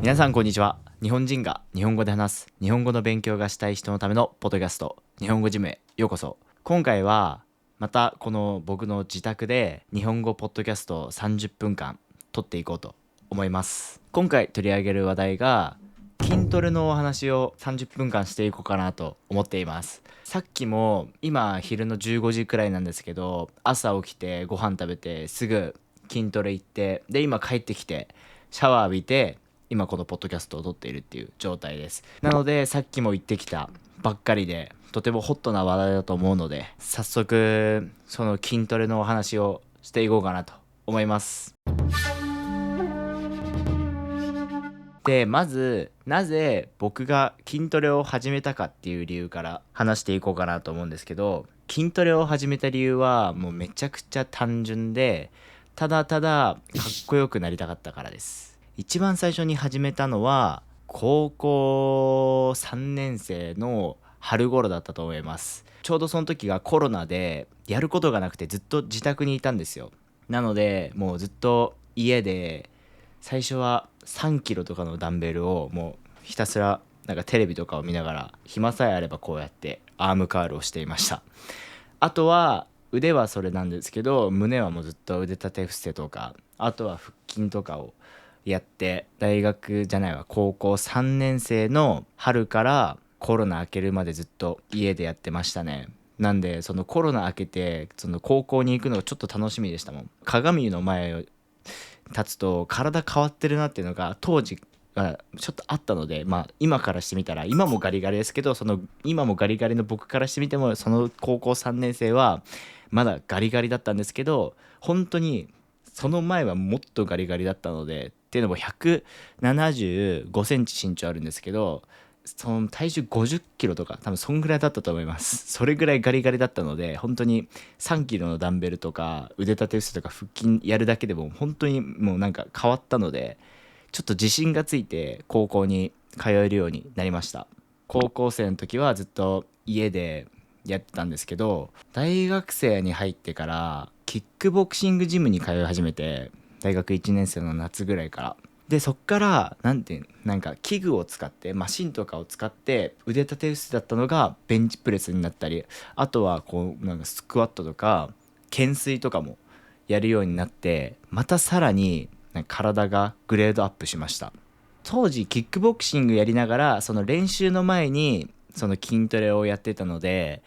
皆さんこんにちは。日本人が日本語で話す日本語の勉強がしたい人のためのポッドキャスト、日本語ジムへようこそ。今回はまたこの僕の自宅で日本語ポッドキャストを30分間撮っていこうと思います。今回取り上げる話題が筋トレのお話を30分間していこうかなと思っています。さっきも今昼の15時くらいなんですけど、朝起きてご飯食べてすぐ筋トレ行って、で今帰ってきてシャワー浴びて今このポッドキャストを撮っているっていう状態です。なのでさっきも言ってきたばっかりでとてもホットな話題だと思うので、早速その筋トレのお話をしていこうかなと思います。でまずなぜ僕が筋トレを始めたかっていう理由から話していこうかなと思うんですけど、筋トレを始めた理由はもうめちゃくちゃ単純で、ただただかっこよくなりたかったからです。一番最初に始めたのは高校3年生の春頃だったと思います。ちょうどその時がコロナでやることがなくてずっと自宅にいたんですよ。なのでもうずっと家で最初は3キロとかのダンベルをもうひたすらなんかテレビとかを見ながら暇さえあればこうやってアームカールをしていました。あとは腕はそれなんですけど、胸はもうずっと腕立て伏せとか、あとは腹筋とかをやって、高校3年生の春からコロナ明けるまでずっと家でやってましたね。なんでそのコロナ明けてその高校に行くのがちょっと楽しみでしたもん。鏡の前立つと体変わってるなっていうのが当時はちょっとあったので、今からしてみたら今もガリガリですけど、その今もガリガリの僕からしてみてもその高校3年生はまだガリガリだったんですけど、本当にその前はもっとガリガリだったので、っていうのも175センチ身長あるんですけど、その体重50キロとか多分そんぐらいだったと思います。それぐらいガリガリだったので、本当に3キロのダンベルとか腕立て伏せとか腹筋やるだけでも本当にもうなんか変わったので、ちょっと自信がついて高校に通えるようになりました。高校生の時はずっと家でやってたんですけど、大学生に入ってからキックボクシングジムに通い始めて、大学1年生の夏ぐらいからで、そっからなんか器具を使ってマシンとかを使って腕立て伏せだったのがベンチプレスになったり、あとはこうなんかスクワットとか懸垂とかもやるようになって、またさらになんか体がグレードアップしました。当時キックボクシングやりながらその練習の前にその筋トレをやってたので、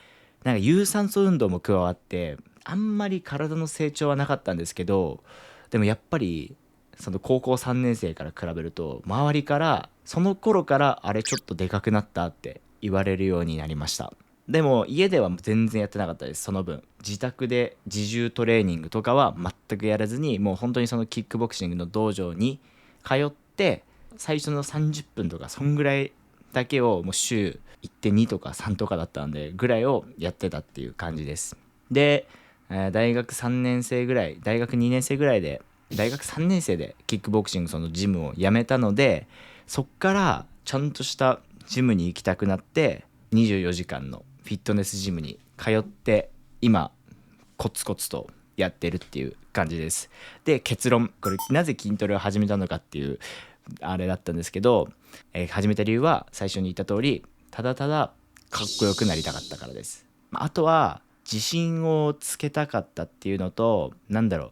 なんか有酸素運動も加わってあんまり体の成長はなかったんですけど、でもやっぱりその高校3年生から比べると周りからその頃からあれちょっとでかくなったって言われるようになりました。でも家では全然やってなかったです。その分自宅で自重トレーニングとかは全くやらずに、もう本当にそのキックボクシングの道場に通って、最初の30分とかそんぐらいだけをもう週1.2とか3とかだったんでぐらいをやってたっていう感じです。で、大学3年生ぐらい大学2年生ぐらいで大学3年生でキックボクシングそのジムを辞めたので、そっからちゃんとしたジムに行きたくなって24時間のフィットネスジムに通って今コツコツとやってるっていう感じです。で結論、これなぜ筋トレを始めたのかっていうあれだったんですけど、始めた理由は最初に言った通りただただかっこよくなりたかったからです。あとは自信をつけたかったっていうのと、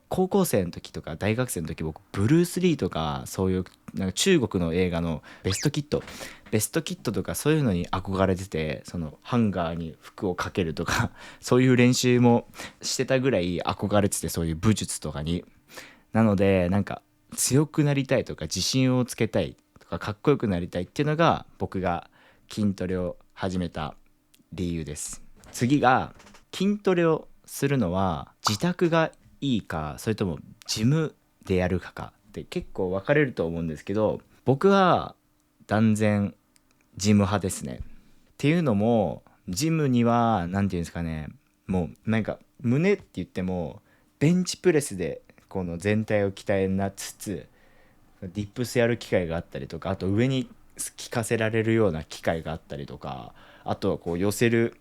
高校生の時とか大学生の時僕ブルース・リーとかそういうなんか中国の映画のベストキットとかそういうのに憧れてて、そのハンガーに服をかけるとかそういう練習もしてたぐらい憧れてて、そういう武術とかに。なのでなんか強くなりたいとか自信をつけたいとかかっこよくなりたいっていうのが僕が筋トレを始めた理由です。次が筋トレをするのは自宅がいいか、それともジムでやるかって結構分かれると思うんですけど、僕は断然ジム派ですね。っていうのもジムには何て言うんですかね、もうなんか胸って言ってもベンチプレスでこの全体を鍛えなつつディップスやる機会があったりとか、あと上に効かせられるような機会があったりとか、あとはこう寄せる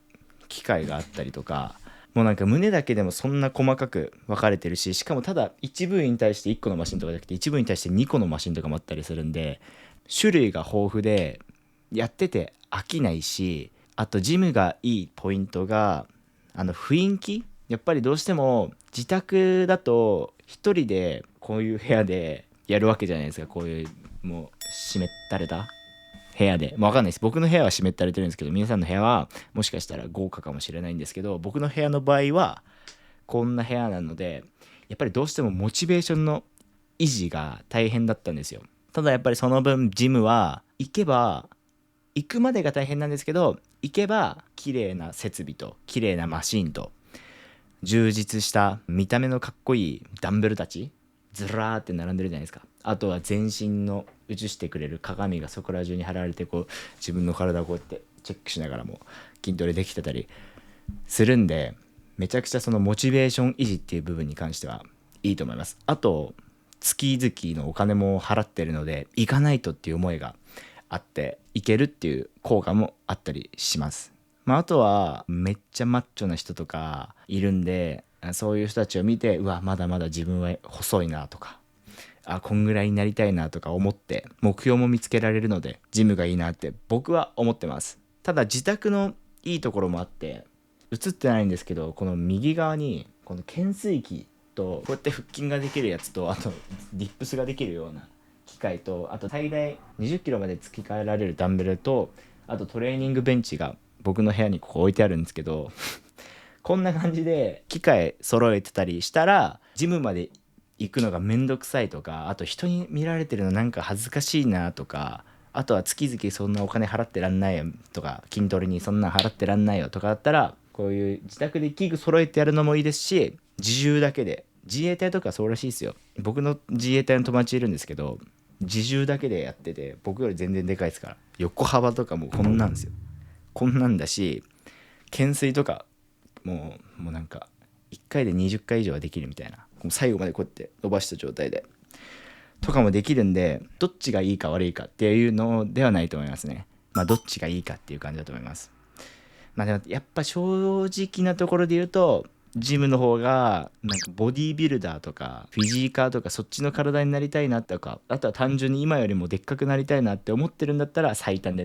機会があったりとか、もうなんか胸だけでもそんな細かく分かれてるし、しかもただ1部位に対して1個のマシンとかじゃなくて1部位に対して2個のマシンとかもあったりするんで、種類が豊富でやってて飽きないし、あとジムがいいポイントが雰囲気。やっぱりどうしても自宅だと一人でこういう部屋でやるわけじゃないですか。こういうもう湿ったれた部屋で、わかんないです。僕の部屋は湿ったれてるんですけど、皆さんの部屋はもしかしたら豪華かもしれないんですけど、僕の部屋の場合はこんな部屋なので、やっぱりどうしてもモチベーションの維持が大変だったんですよ。ただやっぱりその分ジムは行くまでが大変なんですけど、行けば綺麗な設備と綺麗なマシンと充実した見た目のかっこいいダンベルたちずらーって並んでるじゃないですか。あとは全身の映してくれる鏡がそこら中に貼られて、こう自分の体をこうやってチェックしながらも筋トレできてたりするんで、めちゃくちゃそのモチベーション維持っていう部分に関してはいいと思います。あと月々のお金も払ってるので、行かないとっていう思いがあって行けるっていう効果もあったりします。あとはめっちゃマッチョな人とかいるんで、そういう人たちを見て、うわまだまだ自分は細いなとか、こんぐらいになりたいなとか思って目標も見つけられるので、ジムがいいなって僕は思ってます。ただ自宅のいいところもあって、映ってないんですけど、この右側にこの懸垂器とこうやって腹筋ができるやつと、あとディップスができるような機械と、あと最大20キロまで付け替えられるダンベルと、あとトレーニングベンチが僕の部屋にここ置いてあるんですけどこんな感じで機械揃えてたりしたら、ジムまで行くのがめんどくさいとか、あと人に見られてるのなんか恥ずかしいなとか、あとは月々そんなお金払ってらんないよとか、筋トレにそんな払ってらんないよとかだったら、こういう自宅で器具揃えてやるのもいいですし、自重だけで、自衛隊とかそうらしいですよ。僕の自衛隊の友達いるんですけど、自重だけでやってて、僕より全然でかいですから。横幅とかもこんなんですよ。こんなんだし、懸垂とかもうなんか1回で20回以上はできるみたいな、最後までこうやって伸ばした状態でとかもできるんで、どっちがいいか悪いかっていうのではないと思いますね。どっちがいいかっていう感じだと思います。でもやっぱ正直なところで言うと、ジムの方がなんかボディービルダーとかフィジーカーとかそっちの体になりたいなとか、あとは単純に今よりもでっかくなりたいなって思ってるんだったら、最短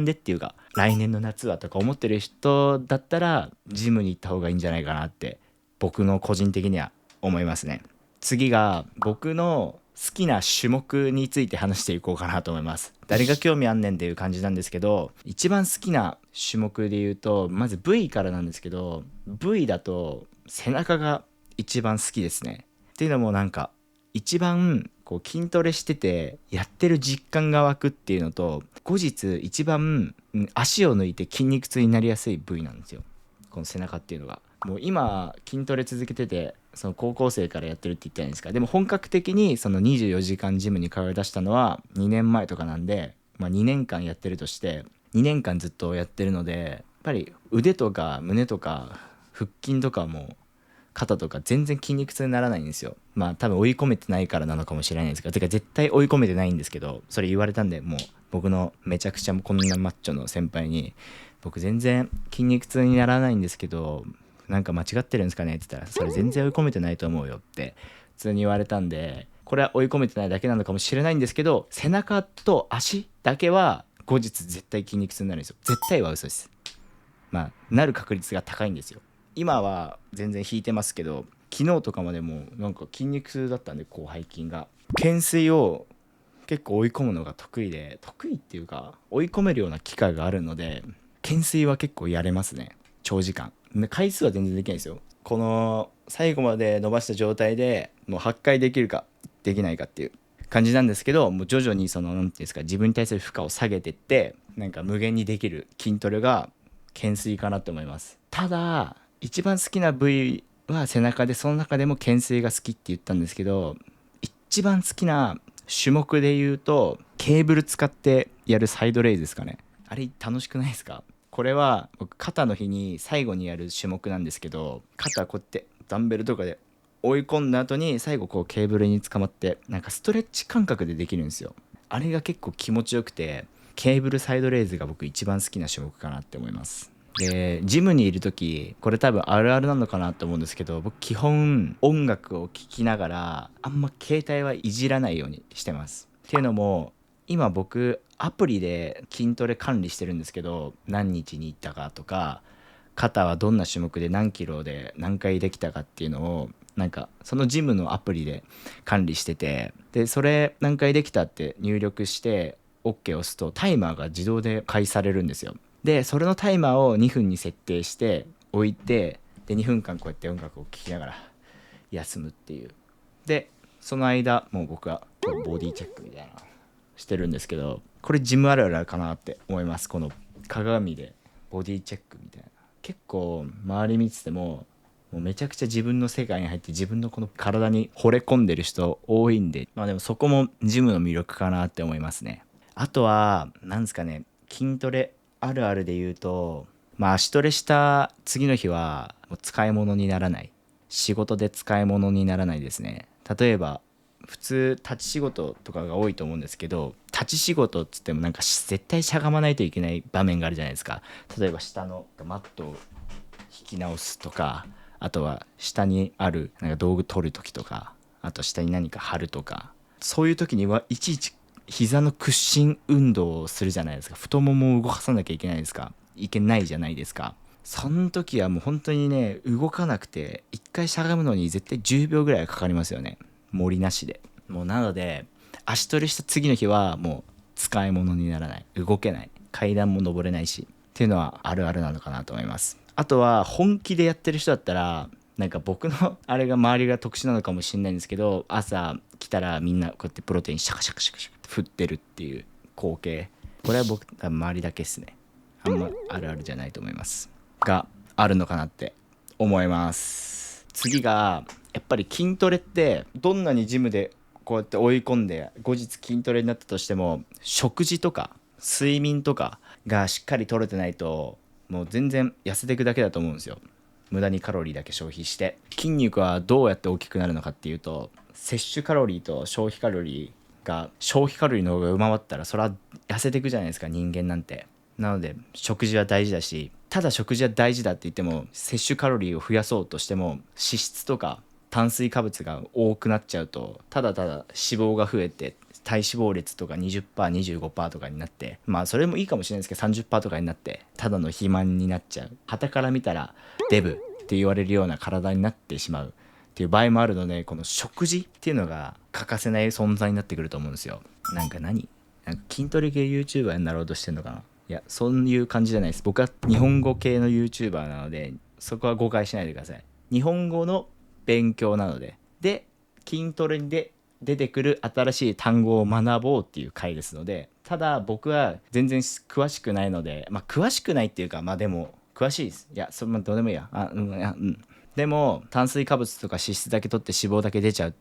でっていうか来年の夏はとか思ってる人だったらジムに行った方がいいんじゃないかなって僕の個人的には思いますね。次が僕の好きな種目について話していこうかなと思います。誰が興味あんねんっていう感じなんですけど、一番好きな種目で言うと、まず V からなんですけど、 V だと背中が一番好きですね。っていうのもなんか一番こう筋トレしててやってる実感が湧くっていうのと、後日一番足を抜いて筋肉痛になりやすい部位なんですよ、この背中っていうのが。もう今筋トレ続けてて、その高校生からやってるって言ったじゃないですか。でも本格的にその24時間ジムに通い出したのは2年前とかなんで、2年間やってるとして、2年間ずっとやってるので、やっぱり腕とか胸とか腹筋とかも肩とか全然筋肉痛にならないんですよ。多分追い込めてないからなのかもしれないんですけど、てか絶対追い込めてないんですけど、それ言われたんで、もう僕のめちゃくちゃこんなマッチョの先輩に、僕全然筋肉痛にならないんですけどなんか間違ってるんですかねって言ったら、それ全然追い込めてないと思うよって普通に言われたんで、これは追い込めてないだけなのかもしれないんですけど、背中と足だけは後日絶対筋肉痛になるんですよ。絶対は嘘です。なる確率が高いんですよ。今は全然引いてますけど、昨日とかまでもなんか筋肉痛だったんで、こう背筋が。懸垂を結構追い込むのが得意っていうか追い込めるような機会があるので、懸垂は結構やれますね。長時間回数は全然できないですよ。この最後まで伸ばした状態でもう8回できるかできないかっていう感じなんですけど、もう徐々にその何ていうんですか、自分に対する負荷を下げてって、なんか無限にできる筋トレが懸垂かなと思います。ただ一番好きな部位は背中で、その中でも懸垂が好きって言ったんですけど、一番好きな種目で言うとケーブル使ってやるサイドレイズですかね。あれ楽しくないですか？これは僕肩の日に最後にやる種目なんですけど、肩こうやってダンベルとかで追い込んだ後に最後こうケーブルに捕まって、なんかストレッチ感覚でできるんですよ。あれが結構気持ちよくて、ケーブルサイドレイズが僕一番好きな種目かなって思います。でジムにいる時、これ多分あるあるなのかなと思うんですけど、僕基本音楽を聴きながらあんま携帯はいじらないようにしてます。っていうのも今僕アプリで筋トレ管理してるんですけど、何日に行ったかとか、肩はどんな種目で何キロで何回できたかっていうのをなんかそのジムのアプリで管理してて、でそれ何回できたって入力して OK を押すとタイマーが自動で開始されるんですよ。でそれのタイマーを2分に設定して置いて、で2分間こうやって音楽を聴きながら休むっていう。でその間もう僕はボディチェックみたいなしてるんですけど、これジムあるあるかなって思います。この鏡でボディチェックみたいな。結構周り見ててもうめちゃくちゃ自分の世界に入って自分のこの体に惚れ込んでる人多いんで、まあでもそこもジムの魅力かなって思いますね。あとはなんですかね、筋トレあるあるで言うと、まあ足トレした次の日はもう使い物にならない、仕事で使い物にならないですね。例えば普通立ち仕事とかが多いと思うんですけど、立ち仕事っつってもなんか絶対しゃがまないといけない場面があるじゃないですか。例えば下のマットを引き直すとか、あとは下にあるなんか道具取る時とか、あと下に何か貼るとか、そういう時にはいちいち膝の屈伸運動をするじゃないですか。太ももを動かさなきゃいけないですか、いけないじゃないですか。その時はもう本当にね、動かなくて一回しゃがむのに絶対10秒ぐらいかかりますよね、森なしで。もうなので足取りした次の日はもう使い物にならない、動けない、階段も登れないしっていうのはあるあるなのかなと思います。あとは本気でやってる人だったらなんか僕のあれが周りが特殊なのかもしれないんですけど、朝来たらみんなこうやってプロテインシャカシャカシャカシャカって振ってるっていう光景、これは僕多分周りだけですね。あんまあるあるじゃないと思いますが、あるのかなって思います。次がやっぱり筋トレって、どんなにジムでこうやって追い込んで後日筋トレになったとしても、食事とか睡眠とかがしっかり取れてないともう全然痩せていくだけだと思うんですよ。無駄にカロリーだけ消費して。筋肉はどうやって大きくなるのかっていうと、摂取カロリーと消費カロリーが、消費カロリーの方が上回ったらそれは痩せていくじゃないですか、人間なんて。なので食事は大事だし、ただ食事は大事だって言っても摂取カロリーを増やそうとしても脂質とか炭水化物が多くなっちゃうと、ただただ脂肪が増えて体脂肪率とか 20%25% とかになって、まあそれもいいかもしれないですけど 30% とかになってただの肥満になっちゃう、傍から見たらデブって言われるような体になってしまうっていう場合もあるので、この食事っていうのが欠かせない存在になってくると思うんですよ。なんか筋トレ系 YouTuber になろうとしてんのかな。いやそういう感じじゃないです。僕は日本語系の YouTuber なのでそこは誤解しないでください。日本語の勉強なので、筋トレで出てくる新しい単語を学ぼうっていう回ですので、ただ僕は全然詳しくないので、まあ詳しくないっていうか、まあでも詳しいです。いやそれもどうでもいいや、でも炭水化物とか脂質だけ取って脂肪だけ出ちゃう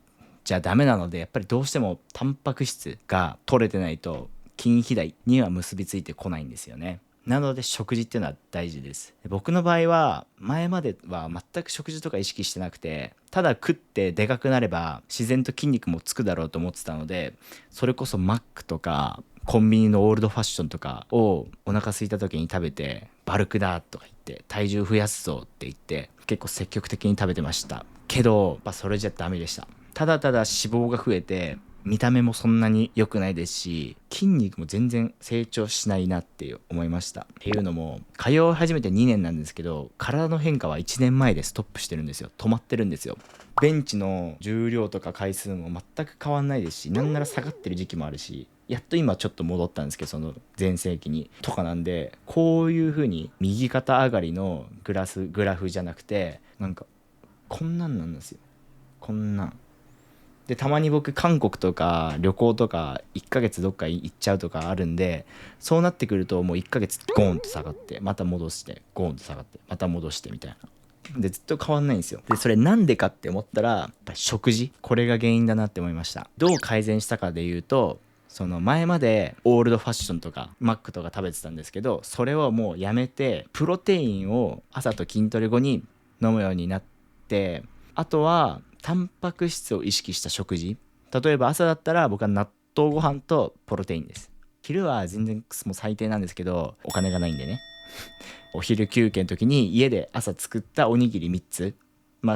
じゃダメなので、やっぱりどうしてもタンパク質が取れてないと筋肥大には結びついてこないんですよね。なので食事っていうのは大事です。僕の場合は前までは全く食事とか意識してなくて、ただ食ってでかくなれば自然と筋肉もつくだろうと思ってたので、それこそマックとかコンビニのオールドファッションとかをお腹空いた時に食べて、バルクだとか言って体重増やすぞって言って結構積極的に食べてましたけど、それじゃダメでした。ただただ脂肪が増えて見た目もそんなに良くないですし、筋肉も全然成長しないなって思いました。っていうのも通い始めて2年なんですけど、体の変化は1年前でストップしてるんですよ。止まってるんですよ。ベンチの重量とか回数も全く変わんないですし、なんなら下がってる時期もあるし、やっと今ちょっと戻ったんですけど、その前世紀にとかなんで、こういう風に右肩上がりのグラフじゃなくて、なんかこんなんですよ。こんなんで、たまに僕韓国とか旅行とか1ヶ月どっか行っちゃうとかあるんで、そうなってくるともう1ヶ月ゴーンと下がってまた戻してゴーンと下がってまた戻してみたいなでずっと変わんないんですよ。でそれなんでかって思ったら、やっぱり食事、これが原因だなって思いました。どう改善したかで言うと、その前までオールドファッションとかマックとか食べてたんですけど、それをもうやめてプロテインを朝と筋トレ後に飲むようになって、あとはタンパク質を意識した食事。例えば朝だったら僕は納豆ご飯とプロテインです。昼は全然もう最低なんですけど、お金がないんでね。お昼休憩の時に家で朝作ったおにぎり3つ、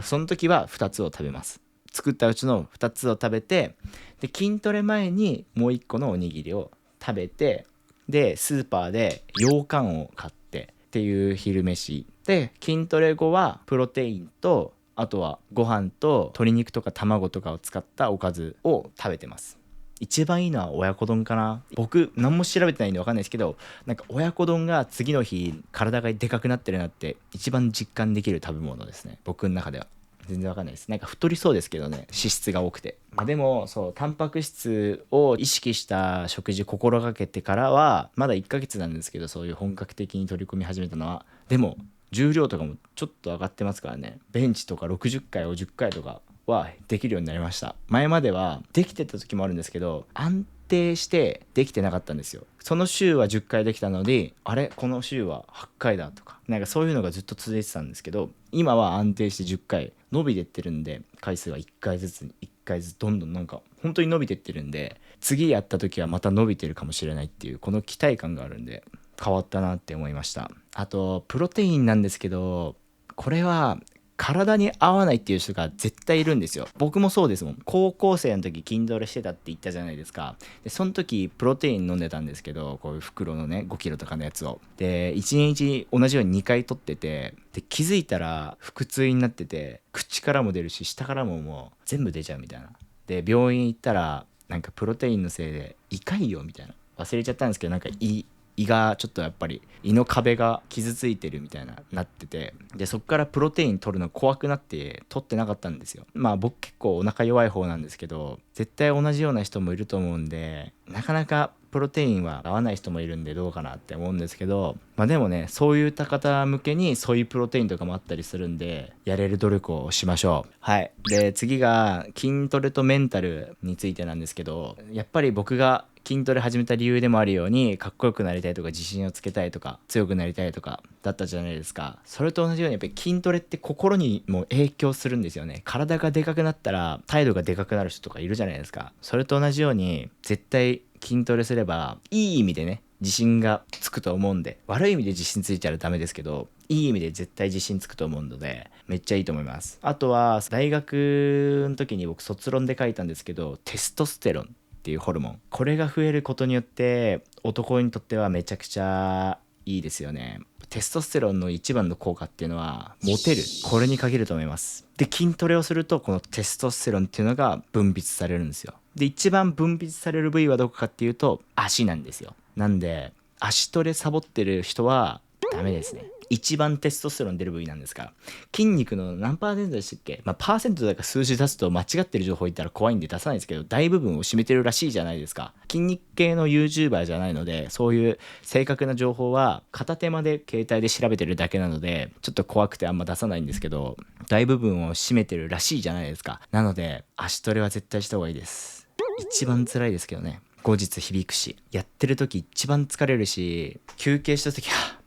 その時は2つを食べます。作ったうちの2つを食べて、で筋トレ前にもう1個のおにぎりを食べて、でスーパーで羊羹を買ってっていう昼飯で、筋トレ後はプロテインと、あとはご飯と鶏肉とか卵とかを使ったおかずを食べてます。一番いいのは親子丼かな。僕何も調べてないんで分かんないですけど、なんか親子丼が次の日体がでかくなってるなって一番実感できる食べ物ですね、僕の中では。全然わかんないです。なんか太りそうですけどね、脂質が多くて。でもそう、タンパク質を意識した食事心がけてからはまだ1ヶ月なんですけど、そういう本格的に取り組み始めたのは。でも重量とかもちょっと上がってますからね。ベンチとか60回を10回とかはできるようになりました。前まではできてた時もあるんですけど、安定してできてなかったんですよ。その週は10回できたので、あれこの週は8回だとか、なんかそういうのがずっと続いてたんですけど、今は安定して10回伸びてってるんで、回数は1回ずつ1回ずつどんどんなんか本当に伸びてってるんで、次やった時はまた伸びてるかもしれないっていうこの期待感があるんで、変わったなって思いました。あとプロテインなんですけど、これは体に合わないっていう人が絶対いるんですよ。僕もそうですもん。高校生の時筋トレしてたって言ったじゃないですか。でその時プロテイン飲んでたんですけど、こういう袋のね5キロとかのやつを、で1日同じように2回取ってて、で気づいたら腹痛になってて、口からも出るし下からももう全部出ちゃうみたいな。で病院行ったら、なんかプロテインのせいで胃潰瘍みたいな、忘れちゃったんですけど、なんか胃がちょっとやっぱり胃の壁が傷ついてるみたいなってて、でそっからプロテイン取るの怖くなって取ってなかったんですよ。まあ僕結構お腹弱い方なんですけど、絶対同じような人もいると思うんで、なかなかプロテインは合わない人もいるんでどうかなって思うんですけど、まあでもね、そういった方向けにそういうプロテインとかもあったりするんで、やれる努力をしましょう。はい。で次が筋トレとメンタルについてなんですけど、やっぱり僕が筋トレ始めた理由でもあるように、かっこよくなりたいとか自信をつけたいとか強くなりたいとかだったじゃないですか。それと同じようにやっぱり筋トレって心にも影響するんですよね。体がでかくなったら態度がでかくなる人とかいるじゃないですか。それと同じように絶対筋トレすればいい意味でね、自信がつくと思うんで、悪い意味で自信ついたらダメですけど、いい意味で絶対自信つくと思うので、めっちゃいいと思います。あとは大学の時に僕卒論で書いたんですけど、テストステロンっていうホルモン、これが増えることによって男にとってはめちゃくちゃいいですよね。テストステロンの一番の効果っていうのはモテる、これに限ると思います。で筋トレをするとこのテストステロンっていうのが分泌されるんですよ。で一番分泌される部位はどこかっていうと足なんですよ。なんで足トレサボってる人はダメですね。一番テストステロン出る部位なんですから。筋肉の何パーセントでしたっけ、まあパーセントだか数字出すと間違ってる情報言ったら怖いんで出さないですけど、大部分を占めてるらしいじゃないですか。筋肉系の YouTuber じゃないので、そういう正確な情報は片手間で携帯で調べてるだけなので、ちょっと怖くてあんま出さないんですけど、大部分を占めてるらしいじゃないですか。なので足トレは絶対した方がいいです。一番辛いですけどね、後日響くし、やってる時一番疲れるし、休憩した時は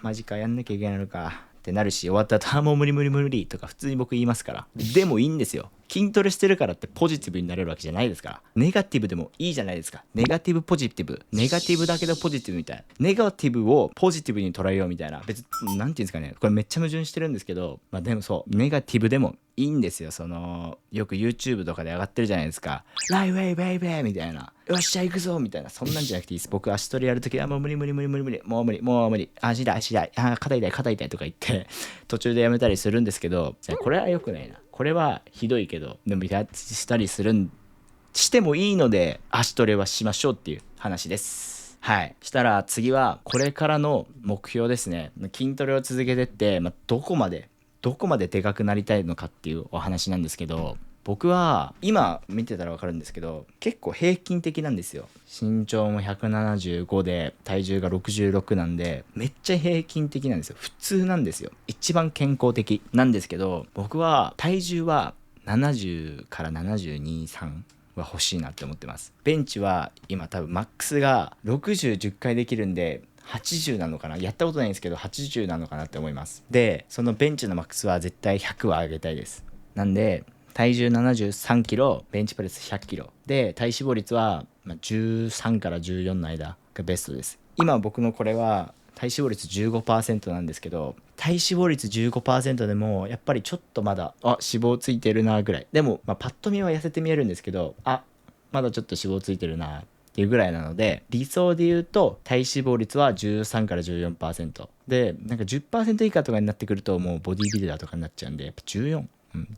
マジかやんなきゃいけないのかってなるし、終わった後もう無理無理無理とか普通に僕言いますから。でもいいんですよ。筋トレしてるからってポジティブになれるわけじゃないですから。ネガティブでもいいじゃないですか。ネガティブポジティブ、ネガティブだけどポジティブみたいな、ネガティブをポジティブに捉えようみたいな、別になんていうんですかね、これめっちゃ矛盾してるんですけど、まあでもそうネガティブでもいいんですよ。そのよく YouTube とかで上がってるじゃないですか。ライウェイベイベーみたいな、よっしゃ行くぞみたいな、そんなんじゃなくていいです。僕足トレやるときはもう無理無理無理無理無理、もう無理もう無理、足痛い足痛い、肩痛い肩痛いとか言って途中でやめたりするんですけど、これは良くないな。これはひどいけど、でもやしたりするんしてもいいので足トレはしましょうっていう話です。はい。したら次はこれからの目標ですね。筋トレを続けてって、どこまででかくなりたいのかっていうお話なんですけど、僕は今見てたら分かるんですけど、結構平均的なんですよ。身長も175で体重が66なんで、めっちゃ平均的なんですよ。普通なんですよ。一番健康的なんですけど、僕は体重は70から72、3は欲しいなって思ってます。ベンチは今多分マックスが60、10回できるんで80なのかな、やったことないんですけど80なのかなって思います。でそのベンチのマックスは絶対100は上げたいです。なんで体重73キロ、ベンチプレス100キロで、体脂肪率は13から14の間がベストです。今僕のこれは体脂肪率 15% なんですけど、体脂肪率 15% でもやっぱりちょっとまだ脂肪ついてるなぐらいでも、パッと見は痩せて見えるんですけど、まだちょっと脂肪ついてるなっっていうぐらいなので、理想で言うと体脂肪率は13から 14% で、なんか 10% 以下とかになってくるともうボディビルダーとかになっちゃうんで、やっぱ14、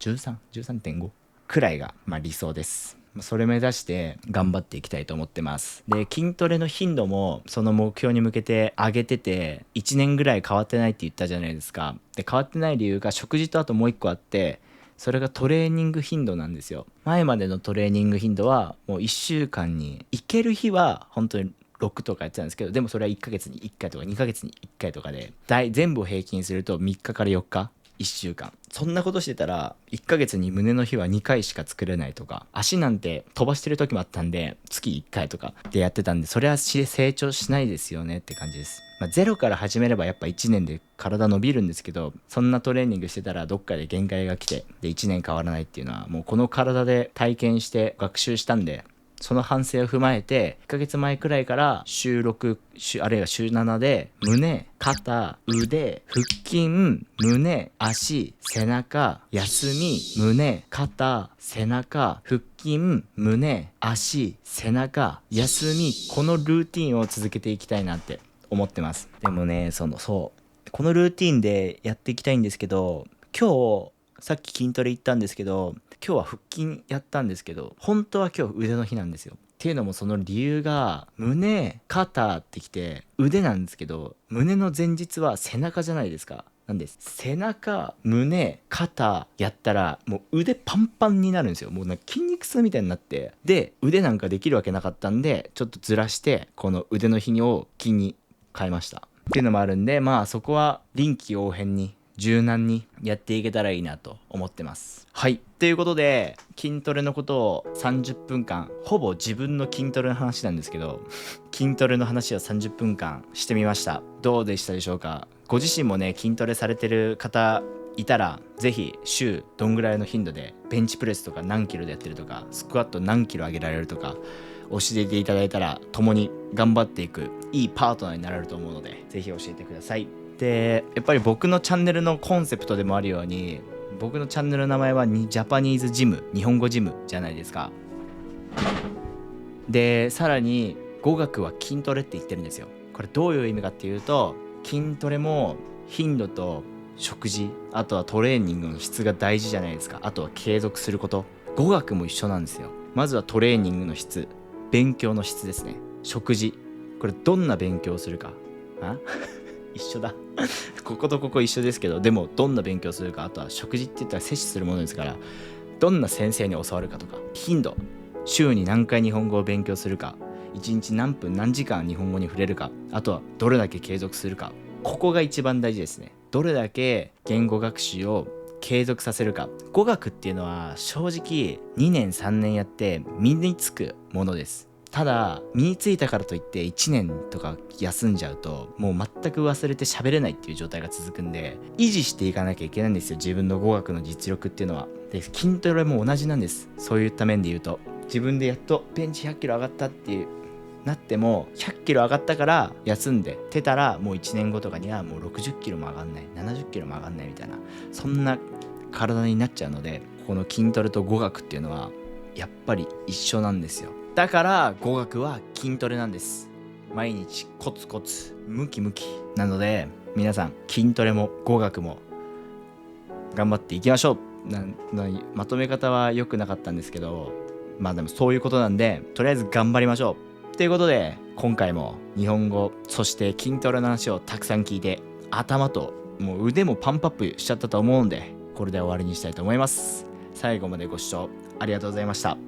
13.5くらいがまあ理想です。それ目指して頑張っていきたいと思ってます。で、筋トレの頻度もその目標に向けて上げてて、1年ぐらい変わってないって言ったじゃないですか。で、変わってない理由が食事とあともう一個あって、それがトレーニング頻度なんですよ。前までのトレーニング頻度はもう1週間に行ける日は本当に6とかやってたんですけど、でもそれは1ヶ月に1回とか2ヶ月に1回とかで、全部を平均すると3日から4日、1週間。そんなことしてたら1ヶ月に胸の日は2回しか作れないとか、足なんて飛ばしてる時もあったんで月1回とかでやってたんで、それは成長しないですよねって感じです。ゼロから始めればやっぱ1年で体伸びるんですけど、そんなトレーニングしてたらどっかで限界が来て、で1年変わらないっていうのはもうこの体で体験して学習したんで、その反省を踏まえて1ヶ月前くらいから週6あるいは週7で胸、肩、腕、腹筋、胸、足、背中、休み、胸、肩、背中、腹筋、胸、足、背中、休み、このルーティンを続けていきたいなって思ってます。でもね、このルーティンでやっていきたいんですけど、今日さっき筋トレ行ったんですけど、今日は腹筋やったんですけど、本当は今日腕の日なんですよ。っていうのもその理由が、胸、肩ってきて腕なんですけど、胸の前日は背中じゃないですか。なんです、背中、胸、肩やったらもう腕パンパンになるんですよ。もうなんか筋肉痛みたいになって、で腕なんかできるわけなかったんで、ちょっとずらしてこの腕の日を筋に変えましたっていうのもあるんで、まあそこは臨機応変に柔軟にやっていけたらいいなと思ってます。はい、ということで筋トレのことを30分間、ほぼ自分の筋トレの話なんですけど筋トレの話を30分間してみました。どうでしたでしょうか。ご自身もね筋トレされてる方いたら、ぜひ週どんぐらいの頻度でベンチプレスとか何キロでやってるとか、スクワット何キロ上げられるとか教えていただいたら、共に頑張っていくいいパートナーになれると思うので、ぜひ教えてください。で、やっぱり僕のチャンネルのコンセプトでもあるように、僕のチャンネルの名前はジャパニーズジム、日本語ジムじゃないですか。で、さらに語学は筋トレって言ってるんですよ。これどういう意味かっていうと、筋トレも頻度と食事、あとはトレーニングの質が大事じゃないですか。あとは継続すること。語学も一緒なんですよ。まずはトレーニングの質、勉強の質ですね。食事、これどんな勉強をするか一緒だこことここ一緒ですけど、でもどんな勉強するか、あとは食事って言ったら摂取するものですから、どんな先生に教わるかとか、頻度、週に何回日本語を勉強するか、1日何分何時間日本語に触れるか、あとはどれだけ継続するか、ここが一番大事ですね。どれだけ言語学習を継続させるか。語学っていうのは正直2年3年やって身につくものです。ただ身についたからといって1年とか休んじゃうと、もう全く忘れて喋れないっていう状態が続くんで、維持していかなきゃいけないんですよ、自分の語学の実力っていうのは。で、筋トレも同じなんです。そういった面で言うと、自分でやっとベンチ100キロ上がったっていうなっても、100キロ上がったから休んでてたら、もう1年後とかにはもう60キロも上がんない、70キロも上がんないみたいな、そんな体になっちゃうので、この筋トレと語学っていうのはやっぱり一緒なんですよ。だから語学は筋トレなんです。毎日コツコツムキムキなので、皆さん筋トレも語学も頑張っていきましょう。まとめ方は良くなかったんですけど、まあでもそういうことなんで、とりあえず頑張りましょうということで、今回も日本語、そして筋トレの話をたくさん聞いて、頭ともう腕もパンプアップしちゃったと思うんで、これで終わりにしたいと思います。最後までご視聴ありがとうございました。